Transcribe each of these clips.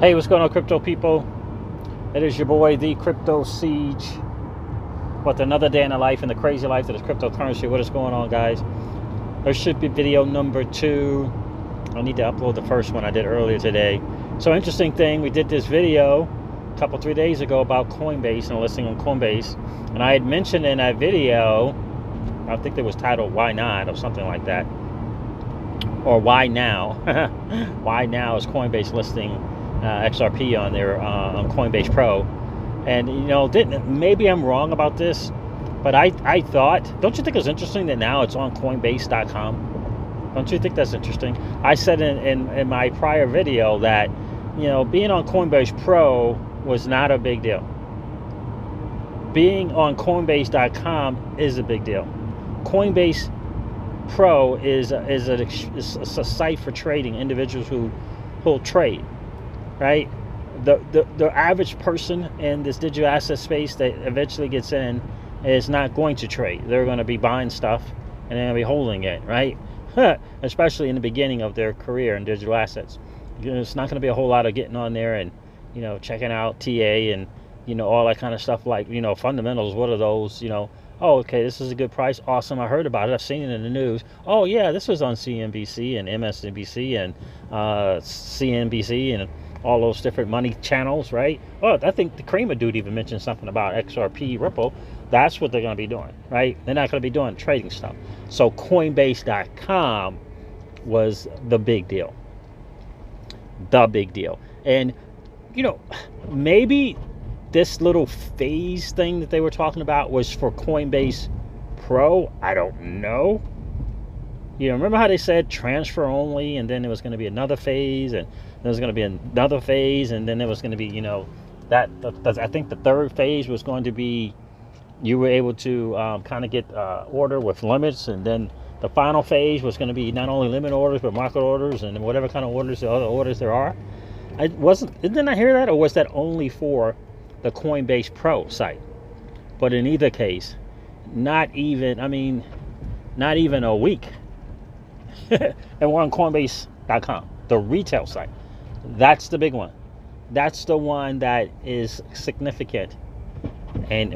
Hey, what's going on, crypto people? It is your boy, the Crypto Siege, with another day in the life and the crazy life that is cryptocurrency. What is going on, guys? There should be video number 2. I need to upload the first one I did earlier today. So, interesting thing, we did this video a couple, 3 days ago about Coinbase and a listing on Coinbase. And I had mentioned in that video, I think it was titled Why Not or something like that. Or Why Now? Why Now is Coinbase listing XRP on their on Coinbase Pro. And maybe I'm wrong about this, but I thought, don't you think it's interesting that now it's on Coinbase.com? Don't you think that's interesting? I said in my prior video that being on Coinbase Pro was not a big deal. Being on Coinbase.com is a big deal. Coinbase Pro is a site for trading, individuals who'll trade. Right, the average person in this digital asset space that eventually gets in is not going to trade. They're going to be buying stuff and they're going to be holding it, right? Especially in the beginning of their career in digital assets. It's not going to be a whole lot of getting on there and checking out TA and all that kind of stuff, like fundamentals. What are those? Oh, okay, this is a good price. Awesome, I heard about it. I've seen it in the news. Oh yeah, this was on CNBC and MSNBC and CNBC and all those different money channels, right? Well, I think the Kramer dude even mentioned something about Xrp Ripple. That's what they're going to be doing, right? They're not going to be doing trading stuff. So Coinbase.com was the big deal. The big deal. And, maybe this little phase thing that they were talking about was for Coinbase Pro. I don't know. Remember how they said transfer only, and then there was going to be another phase, and there was going to be another phase, and then there was going to be, I think the third phase was going to be you were able to kind of get order with limits, and then the final phase was going to be not only limit orders but market orders and whatever kind of orders, the other orders there are. Didn't I hear that, or was that only for the Coinbase Pro site? But in either case, not even a week. And we're on Coinbase.com, the retail site. That's the big one. That's the one that is significant, and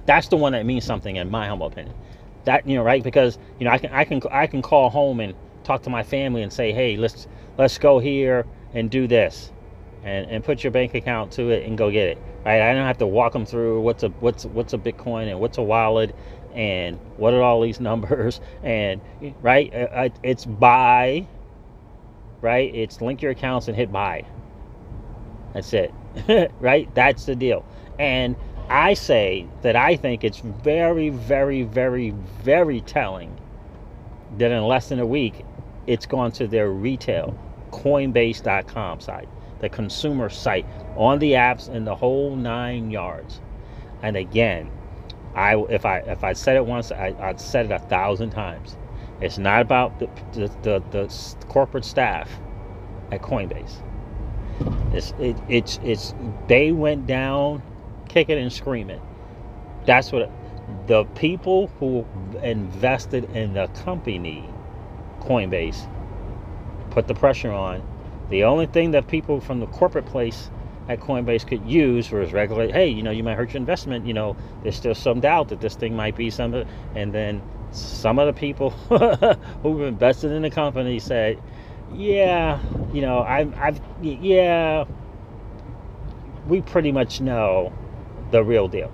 that's the one that means something, in my humble opinion. That right, because I can call home and talk to my family and say, hey, let's go here and do this, and put your bank account to it and go get it. Right? I don't have to walk them through what's a Bitcoin and what's a wallet and what are all these numbers, and right, it's buy, right? It's link your accounts and hit buy. That's it. Right? That's the deal. And I say that I think it's very, very, very, very telling that in less than a week it's gone to their retail Coinbase.com site, the consumer site, on the apps and the whole 9 yards. And again, if I said it once, I'd said it 1,000 times. It's not about the corporate staff at Coinbase. It's they went down kicking and screaming. That's what the people who invested in the company Coinbase put the pressure on. The only thing that people from the corporate place at Coinbase could use was regulate. Hey, you might hurt your investment. There's still some doubt that this thing might be some. And then some of the people who've invested in the company said, yeah, we pretty much know the real deal,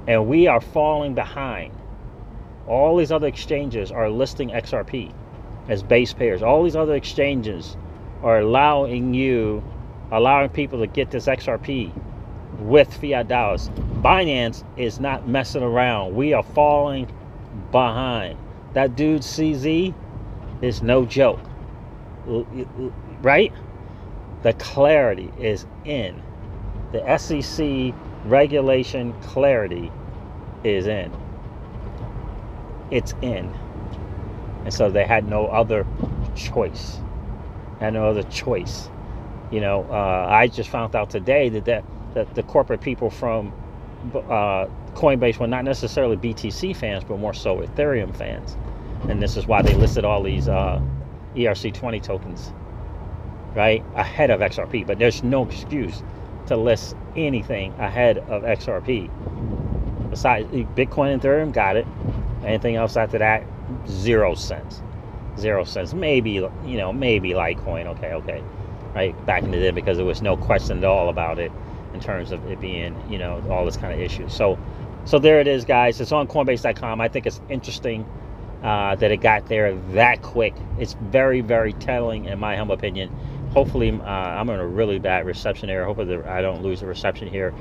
and we are falling behind. All these other exchanges are listing XRP as base pairs. All these other exchanges are allowing people to get this XRP with fiat dollars. Binance is not messing around. We are falling behind. That dude CZ is no joke, right? The clarity is in. The SEC regulation clarity is in. It's in. And so they had no other choice. I just found out today that the corporate people from Coinbase were not necessarily BTC fans, but more so Ethereum fans. And this is why they listed all these ERC20 tokens right, ahead of XRP. But there's no excuse to list anything ahead of XRP. Besides Bitcoin and Ethereum, got it. Anything else after that, 0 cents. 0 cents. Maybe, you know, maybe Litecoin, okay, right, back in the day, because there was no question at all about it in terms of it being, you know, all this kind of issues. So there it is, guys. It's on Coinbase.com. I think it's interesting that it got there that quick. It's very, very telling, in my humble opinion. Hopefully, I'm in a really bad reception area. Hopefully, I don't lose the reception here.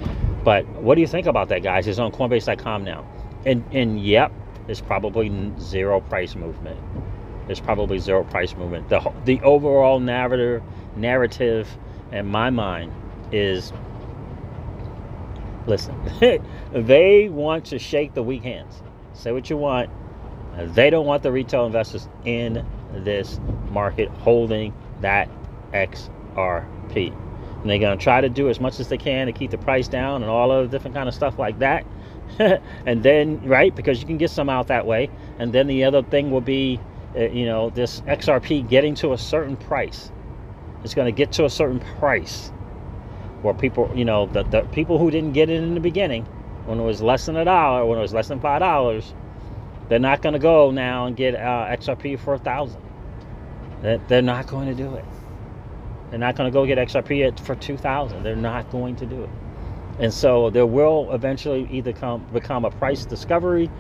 But what do you think about that, guys? It's on Coinbase.com now. And yep, there's probably zero price movement. There's probably zero price movement. The overall narrative in my mind is, listen, they want to shake the weak hands. Say what you want. They don't want the retail investors in this market holding that XRP. And they're going to try to do as much as they can to keep the price down and all of the different kind of stuff like that. And then, right, because you can get some out that way. And then the other thing will be, you know, this XRP getting to a certain price. It's going to get to a certain price where people, you know, the people who didn't get it in the beginning, when it was less than $1, when it was less than $5, they're not going to go now and get XRP for 1,000. They're not going to do it. They're not going to go get XRP for 2,000. They're not going to do it. And so there will eventually either become a price discovery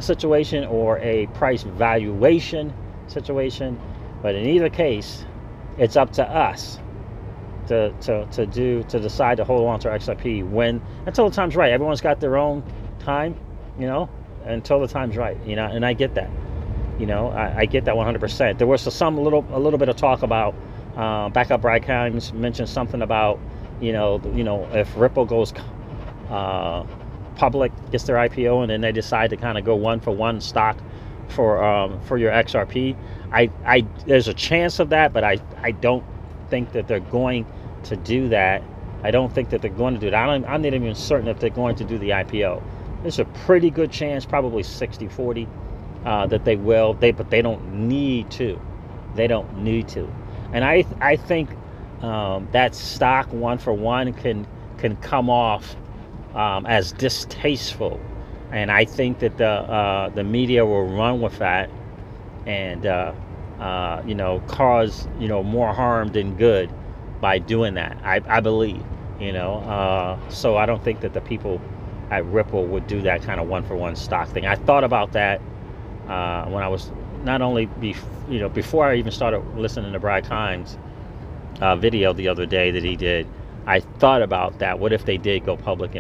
situation or a price valuation situation. But in either case, it's up to us to decide to hold on to XRP until the time's right. Everyone's got their own time, you know, until the time's right, you know, and I get that. You know, I get that 100%. There was a little bit of talk about Backup Brad Kimes mentioned something about, you know, if Ripple goes public, gets their IPO, and then they decide to kind of go 1-for-1 stock for your XRP. There's a chance of that, but I don't think that they're going to do that. I don't think that they're going to do that. I'm not even certain if they're going to do the IPO. There's a pretty good chance, probably 60-40, that they will. But they don't need to. They don't need to. And I think that stock 1-for-1 can come off as distasteful, and I think that the media will run with that and you know, cause, you know, more harm than good by doing that. I believe, you know, so I don't think that the people at Ripple would do that kind of 1-for-1 stock thing. I thought about that when I was not only before I even started listening to Brad Kimes' video the other day that he did. I thought about that. What if they did go public?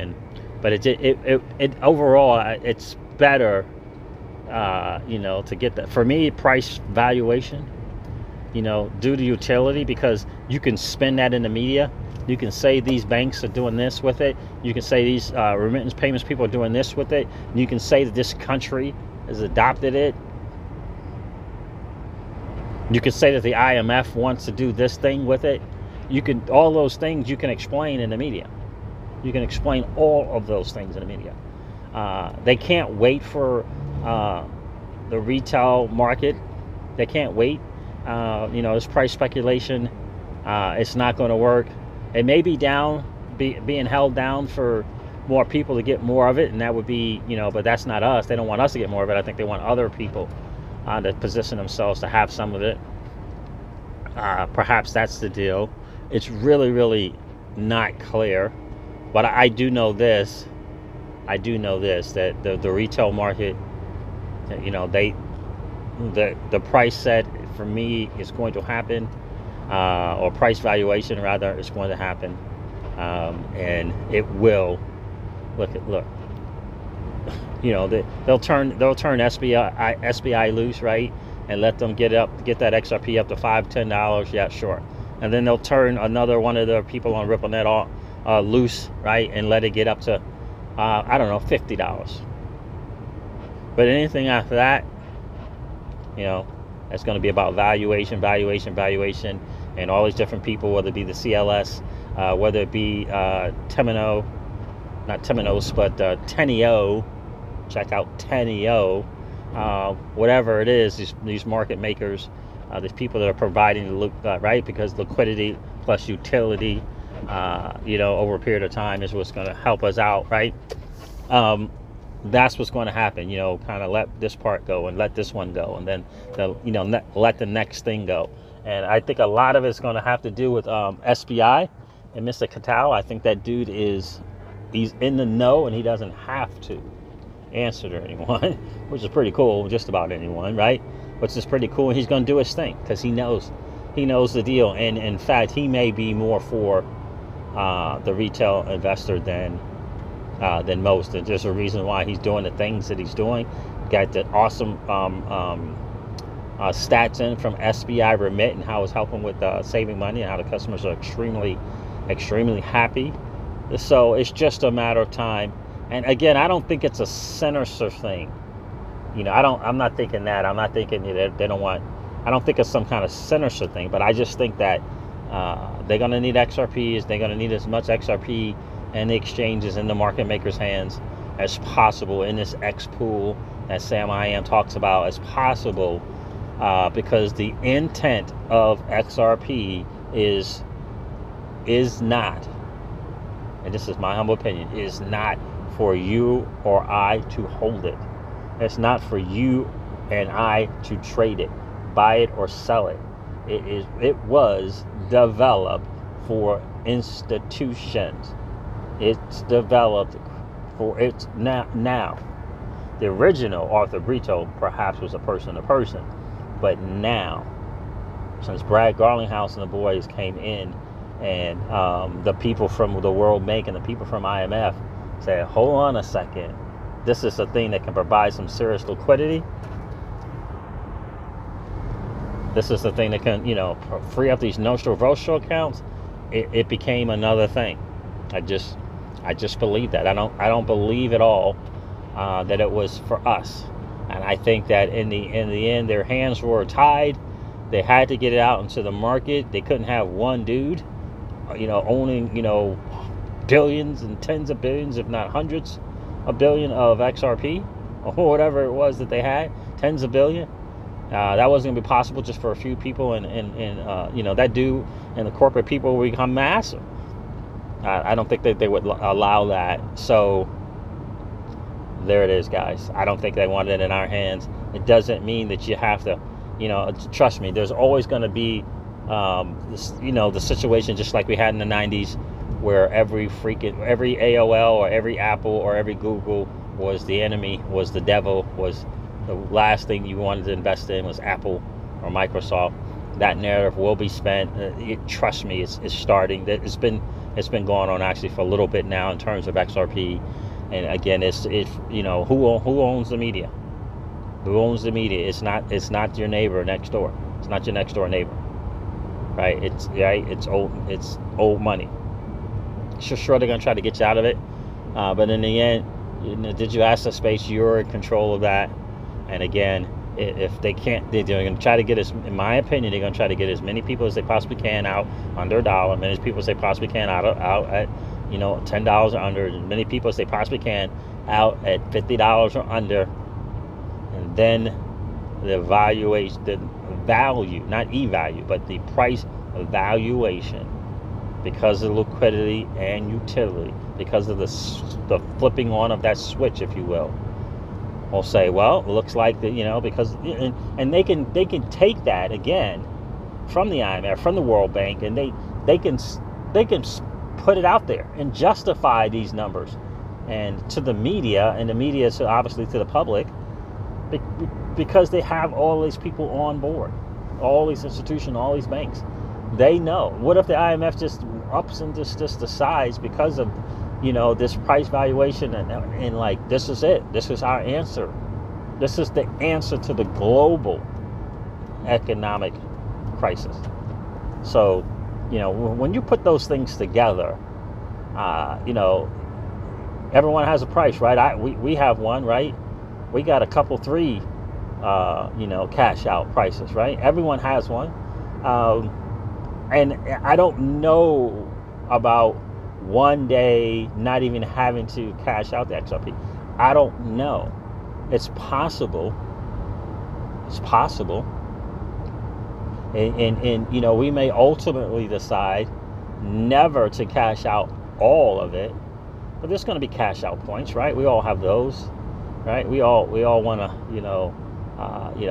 But it overall, it's better, you know, to get that. For me, price valuation, you know, due to utility, because you can spin that in the media. You can say these banks are doing this with it. You can say these remittance payments people are doing this with it. You can say that this country has adopted it. You can say that the IMF wants to do this thing with it. All those things you can explain in the media. You can explain all of those things in the media. They can't wait for the retail market. They can't wait. You know, this price speculation, it's not going to work. It may be being held down for more people to get more of it, and that would be, you know, but that's not us. They don't want us to get more of it. I think they want other people to position themselves to have some of it. Perhaps that's the deal. It's really, really not clear. But I do know this. That the retail market, you know, the price set for me is going to happen, or price valuation rather is going to happen, and it will. Look. You know, they'll turn SBI loose, right, and let them get that XRP up to $5-10. Yeah, sure. And then they'll turn another one of the people on RippleNet loose, right, and let it get up to I don't know, $50. But anything after that, you know, that's going to be about valuation, and all these different people, whether it be the CLS, whether it be Teneo, check out Teneo, whatever it is, these market makers There's people that are providing right, because liquidity plus utility, over a period of time is what's going to help us out, right? That's what's going to happen. Kind of let this part go and let this one go, and then let the next thing go. And I think a lot of it's going to have to do with SBI and Mr. Cattell. I think that dude he's in the know, and he doesn't have to answer to anyone, which is pretty cool. Just about anyone, right? Which is pretty cool. And he's going to do his thing because he knows the deal. And in fact, he may be more for the retail investor than most. And there's a reason why he's doing the things that he's doing. Got the awesome stats in from SBI Remit and how it's helping with saving money, and how the customers are extremely happy. So it's just a matter of time. And again, I don't think it's a sinister thing. I'm not thinking that. I'm not thinking they don't want. I don't think it's some kind of sinister thing. But I just think that they're going to need XRPs. They're going to need as much XRP and the exchanges in the market makers' hands as possible in this X pool that Sam I Am talks about as possible, because the intent of XRP is not, and this is my humble opinion, is not for you or I to hold it. It's not for you and I to trade it, buy it or sell it. It was developed for institutions. It's developed for it's now. The original Arthur Brito perhaps was a person to person, but now, since Brad Garlinghouse and the boys came in, and the people from the World Bank and the people from IMF said, hold on a second, this is a thing that can provide some serious liquidity. This is the thing that can, free up these Nostro Vostro accounts. It became another thing. I just believe that. I don't believe at all that it was for us. And I think that in the end, their hands were tied. They had to get it out into the market. They couldn't have one dude, owning, billions and tens of billions, if not hundreds of billion of XRP or whatever it was that they had, tens of billion. That wasn't gonna be possible just for a few people, and that dude and the corporate people will become massive. I don't think that they would allow that. So there it is, guys. I don't think they want it in our hands. It doesn't mean that you have to, trust me, there's always going to be, the situation just like we had in the 90s, where every AOL or every Apple or every Google was the enemy, was the devil, was the last thing you wanted to invest in was Apple or Microsoft. That narrative will be spent. Trust me, it's starting. It's been going on actually for a little bit now in terms of XRP. And again, it's who owns the media? Who owns the media? It's not your neighbor next door. It's not your next door neighbor, right? It's old money. Sure, they're gonna try to get you out of it, but in the end, digital asset space, you're in control of that. And again, if they can't, they're going to try to get in my opinion, they're going to try to get as many people as they possibly can out under $1, as many people as they possibly can out at $10 or under, as many people as they possibly can out at $50 or under, and then the valuation, the value, not e-value, but the price valuation, because of liquidity and utility, because of the flipping on of that switch, if you will. We'll say, well, it looks like that, because and they can take that again from the IMF, from the World Bank, and they can put it out there and justify these numbers, and to the media, and the media to obviously to the public, because they have all these people on board, all these institutions, all these banks. They know. What if the IMF just ups and just decides because of this price valuation and like, this is it. This is our answer. This is the answer to the global economic crisis. So, when you put those things together, everyone has a price, right? We have one, right? We got a couple, 3, cash out prices, right? Everyone has one. And I don't know about one day not even having to cash out the XRP. I don't know. It's possible. And you know, we may ultimately decide never to cash out all of it, but there's going to be cash out points, right? We all have those, right? We all want to, you know,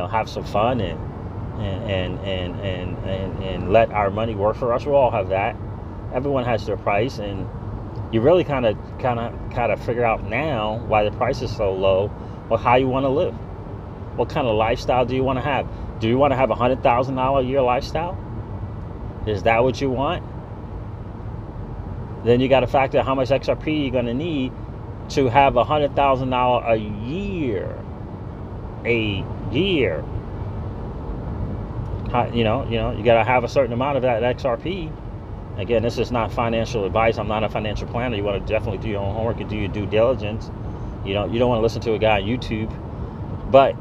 have some fun and let our money work for us. We all have that. Everyone has their price, and you really kind of figure out now why the price is so low, or how you want to live. What kind of lifestyle do you want to have? Do you want to have $100,000 a year lifestyle? Is that what you want? Then you got to factor how much XRP you're going to need to have $100,000 a year. A year. You know, you got to have a certain amount of that XRP. Again, this is not financial advice. I'm not a financial planner. You want to definitely do your own homework and do your due diligence. You don't want to listen to a guy on YouTube. But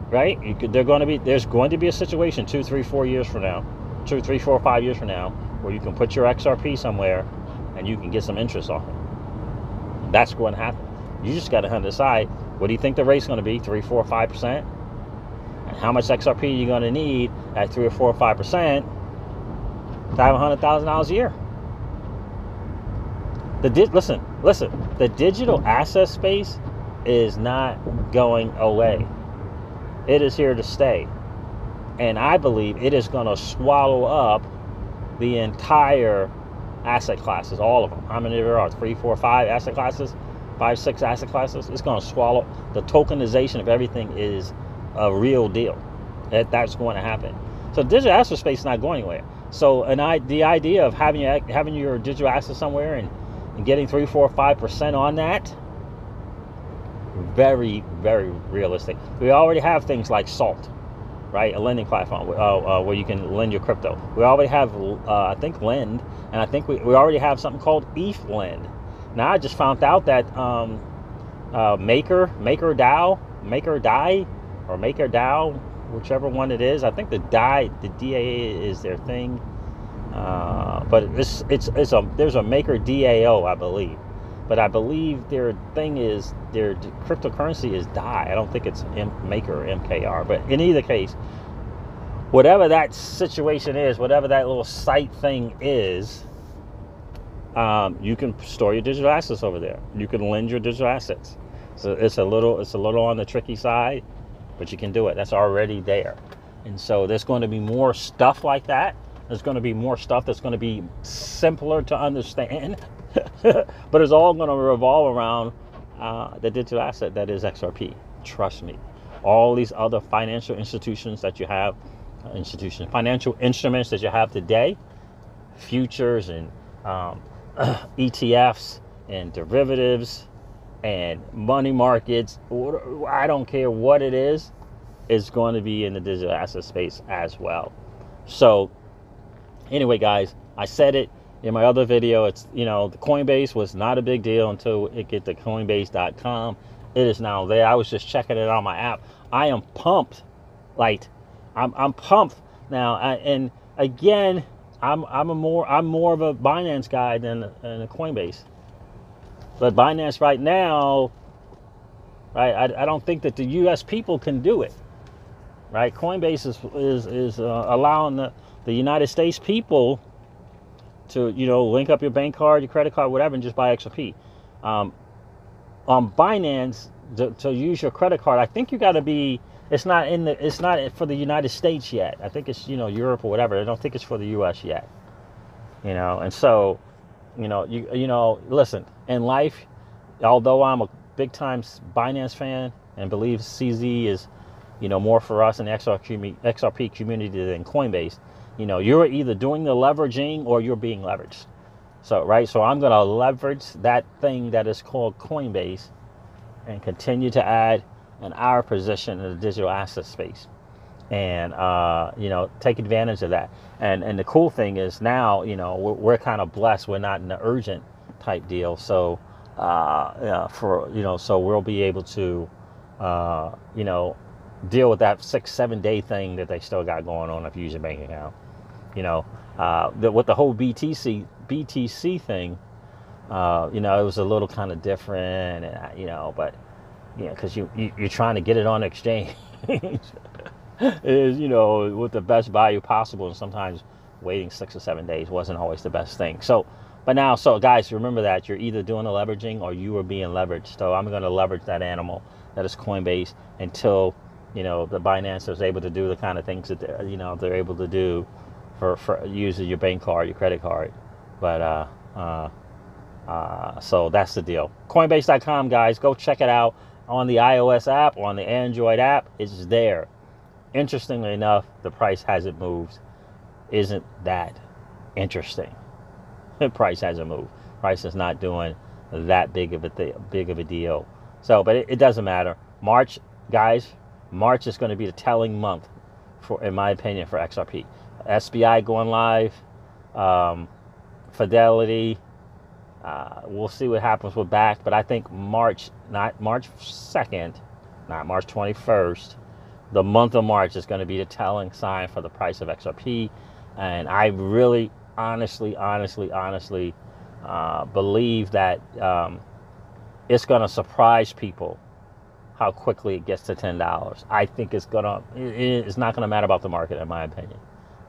right, there's going to be a situation 2, 3, 4 years from now, 2, 3, 4, 5 years from now, where you can put your XRP somewhere and you can get some interest off it. That's going to happen. You just got to decide, what do you think the rate's going to be? 3, 4, 5%? And how much XRP are you going to need at 3 or 4 or 5% to have $100,000 a year? Listen. The digital asset space is not going away. It is here to stay. And I believe it is going to swallow up the entire asset classes, all of them. How many there are? 3, 4, 5 asset classes? 5, 6 asset classes? It's going to swallow. The tokenization of everything is a real deal. That's going to happen. So digital asset space is not going anywhere. So the idea of having your digital asset somewhere and getting 3, 4, 5% on that, very, very realistic. We already have things like Salt, right? A lending platform where you can lend your crypto. We already have, I think, Lend, and I think we already have something called ETH Lend. Now I just found out that MakerDAO, or MakerDAO, whichever one it is. I think the DAI is their thing, but there's a MakerDAO, I believe. But I believe their thing is, their cryptocurrency is DAI. I don't think it's Maker or MKR. But in either case, whatever that situation is, whatever that little site thing is, you can store your digital assets over there. You can lend your digital assets. So it's a little on the tricky side, but you can do it. That's already there. And so there's going to be more stuff like that. There's going to be more stuff that's going to be simpler to understand. But it's all going to revolve around the digital asset that is XRP. Trust me. All these other financial institutions that you have, financial instruments that you have today, futures and ETFs and derivatives and money markets, I don't care what it is going to be in the digital asset space as well. So anyway, guys, I said it in my other video. It's, the Coinbase was not a big deal until it get to Coinbase.com. It is now there. I was just checking it on my app. I am pumped. Like, I'm pumped now. And again, I'm more of a Binance guy than a Coinbase. But Binance right now, right? I don't think that the U.S. people can do it. Right? Coinbase is allowing the United States people to, link up your bank card, your credit card, whatever, and just buy XRP. On Binance, to use your credit card, I think you got to be. It's not for the United States yet. I think it's Europe or whatever. I don't think it's for the U.S. yet. And so, listen, in life, although I'm a big time Binance fan and believe CZ is, more for us in the XRP community than Coinbase. You're either doing the leveraging or you're being leveraged. So, right. So I'm going to leverage that thing that is called Coinbase and continue to add an hour position in the digital asset space and, take advantage of that. And the cool thing is now, we're kind of blessed. We're not in the urgent type deal. So, so we'll be able to, deal with that 6-7 day thing that they still got going on if you use your bank account. With the whole BTC thing, it was a little kind of different, and, but because you're trying to get it on exchange. is, you know, with the best value possible, and sometimes waiting 6 or 7 days wasn't always the best thing. So, but now, so guys, remember that you're either doing a leveraging or you are being leveraged. So I'm going to leverage that animal that is Coinbase until, you know, the Binance is able to do the kind of things that they're, you know, they're able to do for using your bank card, your credit card. But so that's the deal. Coinbase.com, guys, go check it out on the iOS app or on the Android app. It's there. Interestingly enough, the price hasn't moved. Isn't that interesting? The price hasn't moved. Price is not doing that big of a deal. So, but it doesn't matter. March, guys, March is going to be the telling month for, in my opinion, for XRP. SBI going live, Fidelity. We'll see what happens with back, but I think March, not March 2nd, not March 21st. The month of March is going to be the telling sign for the price of XRP. And I really, honestly believe that it's going to surprise people how quickly it gets to $10. I think it's not going to matter about the market, in my opinion.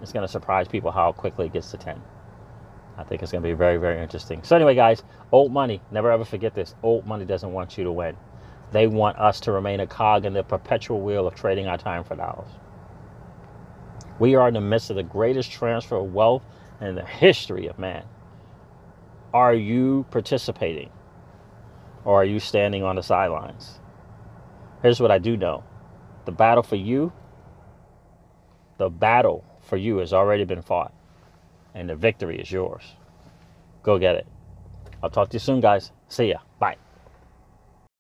It's going to surprise people how quickly it gets to 10. I think it's going to be very, very interesting. So anyway, guys, old money, never ever forget this. Old money doesn't want you to win. They want us to remain a cog in the perpetual wheel of trading our time for dollars. We are in the midst of the greatest transfer of wealth in the history of man. Are you participating? Or are you standing on the sidelines? Here's what I do know. The battle for you has already been fought. And the victory is yours. Go get it. I'll talk to you soon, guys. See ya. Bye.